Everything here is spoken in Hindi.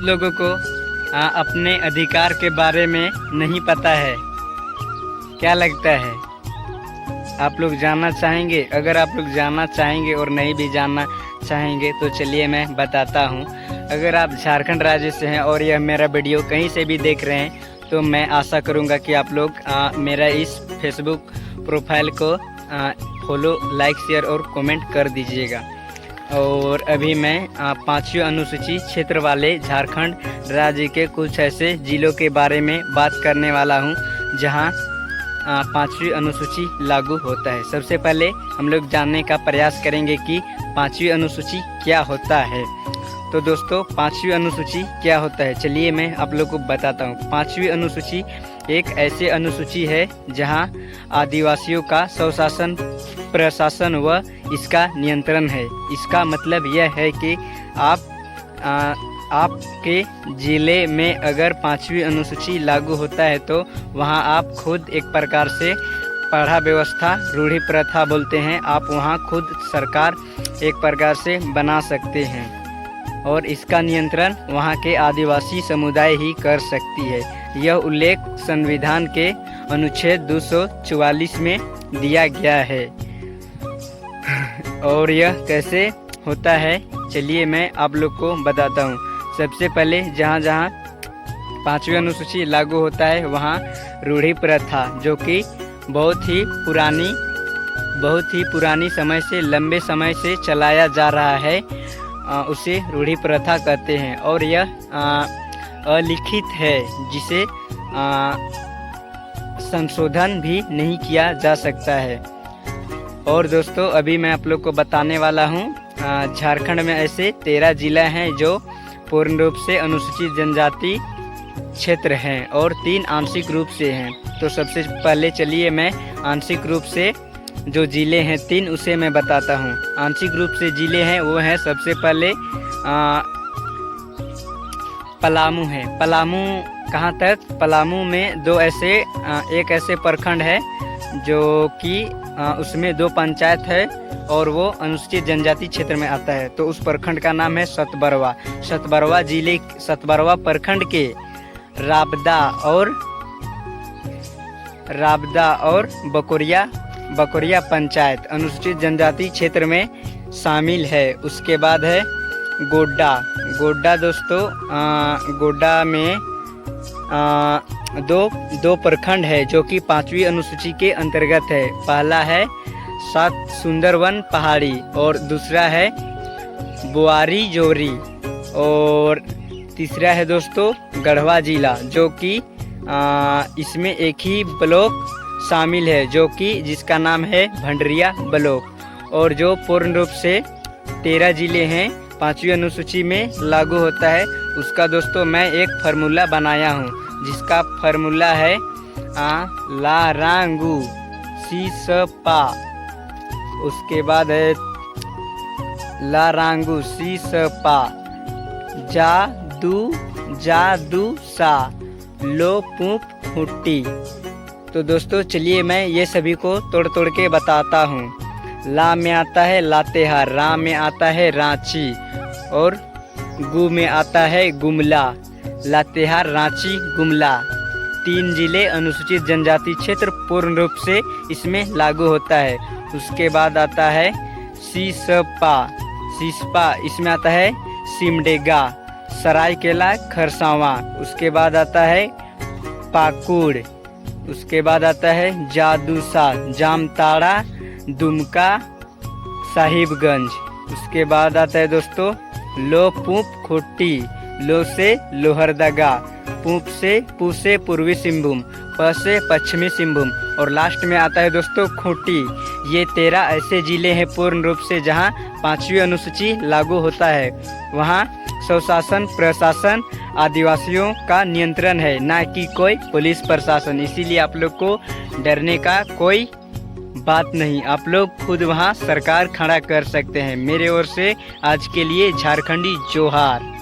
लोगों को अपने अधिकार के बारे में नहीं पता है। क्या लगता है, आप लोग जानना चाहेंगे? अगर आप लोग जानना चाहेंगे और नहीं भी जानना चाहेंगे तो चलिए मैं बताता हूँ। अगर आप झारखंड राज्य से हैं और यह मेरा वीडियो कहीं से भी देख रहे हैं तो मैं आशा करूँगा कि आप लोग मेरा इस फेसबुक प्रोफाइल को फॉलो, लाइक, शेयर और कमेंट कर दीजिएगा। और अभी मैं 5वीं अनुसूची क्षेत्र वाले झारखंड राज्य के कुछ ऐसे जिलों के बारे में बात करने वाला हूं जहां 5वीं अनुसूची लागू होता है। सबसे पहले हम लोग जानने का प्रयास करेंगे कि 5वीं अनुसूची क्या होता है। तो दोस्तों, 5वीं अनुसूची क्या होता है, चलिए मैं आप लोग को बताता हूँ। 5वीं अनुसूची एक ऐसी अनुसूची है जहां आदिवासियों का स्वशासन, प्रशासन व इसका नियंत्रण है। इसका मतलब यह है कि आपके ज़िले में अगर 5वीं अनुसूची लागू होता है तो वहां आप खुद एक प्रकार से पढ़ा व्यवस्था, रूढ़ी प्रथा बोलते हैं, आप वहां खुद सरकार एक प्रकार से बना सकते हैं और इसका नियंत्रण वहां के आदिवासी समुदाय ही कर सकती है। यह उल्लेख संविधान के अनुच्छेद 244 में दिया गया है। और यह कैसे होता है, चलिए मैं आप लोग को बताता हूँ। सबसे पहले जहाँ जहाँ 5वीं अनुसूची लागू होता है वहाँ रूढ़ी प्रथा, जो कि बहुत ही पुरानी समय से, लंबे समय से चलाया जा रहा है, उसे रूढ़ी प्रथा कहते हैं। और यह अलिखित है, जिसे संशोधन भी नहीं किया जा सकता है। और दोस्तों, अभी मैं आप लोग को बताने वाला हूँ, झारखंड में ऐसे 13 जिला हैं जो पूर्ण रूप से अनुसूचित जनजाति क्षेत्र हैं और 3 आंशिक रूप से हैं। तो सबसे पहले चलिए मैं आंशिक रूप से जो जिले हैं 3 उसे मैं बताता हूँ। आंशिक रूप से जिले हैं वो हैं, सबसे पहले पलामू है। पलामू कहाँ तक? पलामू में एक ऐसे प्रखंड है जो कि उसमें 2 पंचायत है और वो अनुसूचित जनजाति क्षेत्र में आता है। तो उस प्रखंड का नाम है सतबरवा। सतबरवा प्रखंड के राबदा और बकोरिया पंचायत अनुसूचित जनजाति क्षेत्र में शामिल है। उसके बाद है गोड्डा दोस्तों, गोड्डा में दो प्रखंड है जो कि 5वीं अनुसूची के अंतर्गत है। पहला है सुंदरवन पहाड़ी और दूसरा है बुआरी जोरी और तीसरा है दोस्तों गढ़वा जिला, जो कि इसमें एक ही ब्लॉक शामिल है जो कि जिसका नाम है भंडरिया ब्लॉक। और जो पूर्ण रूप से 13 जिले हैं 5वीं अनुसूची में लागू होता है, उसका दोस्तों मैं एक फार्मूला बनाया हूँ, जिसका फार्मूला है लारांगू सीसपा। उसके बाद है लारांगू सीसपा जादू सा लो पूप फुट्टी। तो दोस्तों चलिए मैं ये सभी को तोड़ के बताता हूँ। ला में आता है लातेहार, रा में आता है रांची और गु में आता है गुमला। लातेहार, रांची, गुमला 3 जिले अनुसूचित जनजाति क्षेत्र पूर्ण रूप से इसमें लागू होता है। उसके बाद आता है सीसपा, इसमें आता है सिमडेगा, सरायकेला, खरसावां। उसके बाद आता है पाकुड़, उसके बाद आता है जादूसा, जामताड़ा, दुमका, साहिबगंज। उसके बाद आता है दोस्तों लो पूप खोटी, लो से लोहरदगा, पू से पूर्वी सिंहभूम, प से पश्चिमी सिंहभूम और लास्ट में आता है दोस्तों खूंटी। ये 13 ऐसे जिले हैं पूर्ण रूप से जहां 5वीं अनुसूची लागू होता है। वहां स्वशासन, प्रशासन, आदिवासियों का नियंत्रण है, ना कि कोई पुलिस प्रशासन। इसीलिए आप लोग को डरने का कोई बात नहीं, आप लोग खुद वहां सरकार खड़ा कर सकते हैं। मेरे ओर से आज के लिए झारखंडी जोहार।